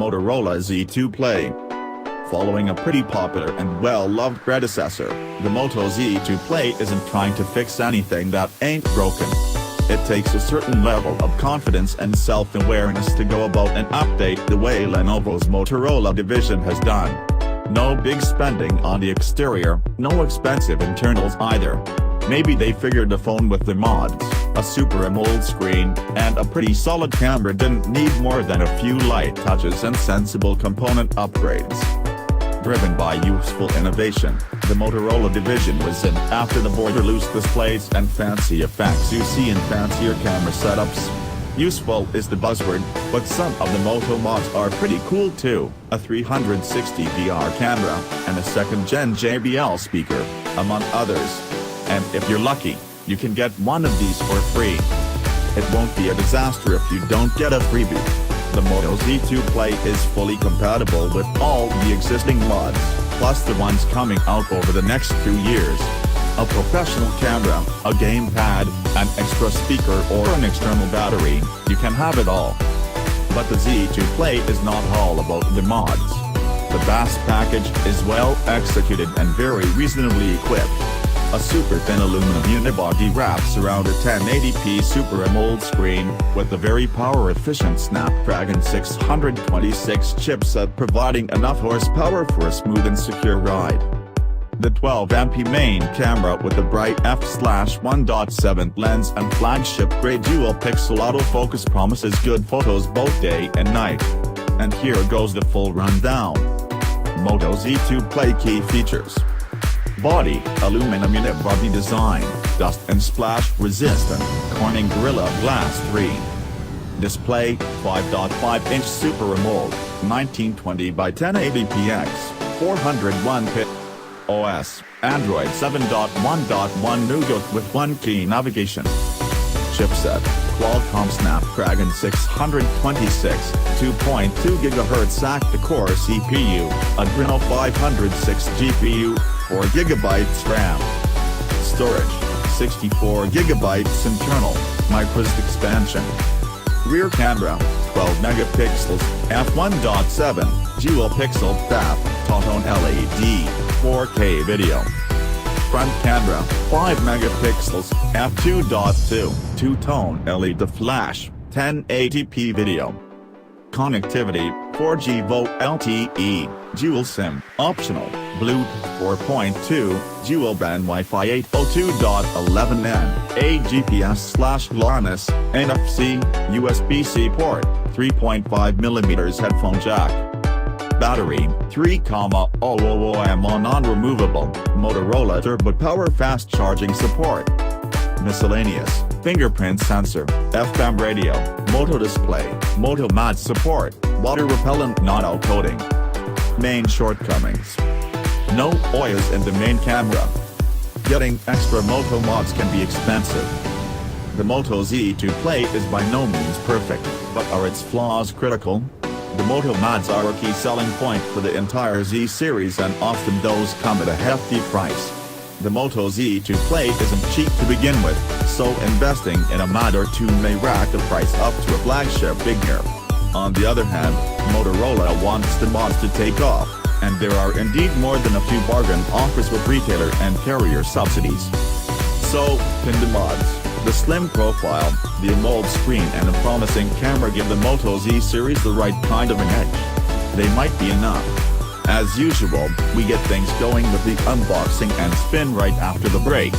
Motorola Z2 Play. Following a pretty popular and well-loved predecessor, the Moto Z2 Play isn't trying to fix anything that ain't broken. It takes a certain level of confidence and self-awareness to go about and update the way Lenovo's Motorola division has done. No big spending on the exterior, no expensive internals either. Maybe they figured the phone with the mods, a Super AMOLED screen, and a pretty solid camera didn't need more than a few light touches and sensible component upgrades. Driven by useful innovation, the Motorola division was in after the borderless displays and fancy effects you see in fancier camera setups. Useful is the buzzword, but some of the Moto Mods are pretty cool too, a 360 VR camera, and a second-gen JBL speaker, among others. And if you're lucky, you can get one of these for free. It won't be a disaster if you don't get a freebie. The Moto Z2 Play is fully compatible with all the existing mods, plus the ones coming out over the next 2 years. A professional camera, a gamepad, an extra speaker or an external battery, you can have it all. But the Z2 Play is not all about the mods. The base package is well executed and very reasonably equipped. A super thin aluminum unibody wraps around a 1080p Super AMOLED screen, with a very power-efficient Snapdragon 626 chipset providing enough horsepower for a smooth and secure ride. The 12MP main camera with a bright f/1.7 lens and flagship-grade dual-pixel autofocus promises good photos both day and night. And here goes the full rundown. Moto Z2 Play key features. Body, aluminum unibody design, dust and splash resistant, Corning Gorilla Glass 3. Display, 5.5-inch Super AMOLED, 1920 by 1080px, 401 pit. OS, Android 7.1.1 Nougat with 1-key navigation. Chipset, Qualcomm Snapdragon 626, 2.2 GHz octa-core CPU, Adreno 506 GPU, 4 GB RAM. Storage, 64 GB internal, microSD expansion. Rear camera, 12 megapixels, f1.7, dual pixel FAP, Totone LED, 4K video. Front camera, 5 megapixels, f2.2, two-tone LED flash, 1080p video. Connectivity, 4G VoLTE LTE, dual SIM, optional, Bluetooth 4.2, dual band Wi-Fi 802.11n, a GPS/GLONASS, NFC, USB-C port, 3.5mm headphone jack. Battery, 3,000 mAh non-removable, Motorola Turbo Power fast charging support. Miscellaneous, fingerprint sensor, FM radio, Moto display, Moto Mods support, water repellent non-coating. Main shortcomings. No oils in the main camera. Getting extra Moto Mods can be expensive. The Moto Z2 Play is by no means perfect, but are its flaws critical? The Moto Mods are a key selling point for the entire Z series, and often those come at a hefty price. The Moto Z2 Play isn't cheap to begin with, so investing in a mod or two may rack the price up to a flagship figure. On the other hand, Motorola wants the mods to take off, and there are indeed more than a few bargain offers with retailer and carrier subsidies. So, pin the mods. The slim profile, the AMOLED screen and a promising camera give the Moto Z series the right kind of an edge. They might be enough. As usual, we get things going with the unboxing and spin right after the break.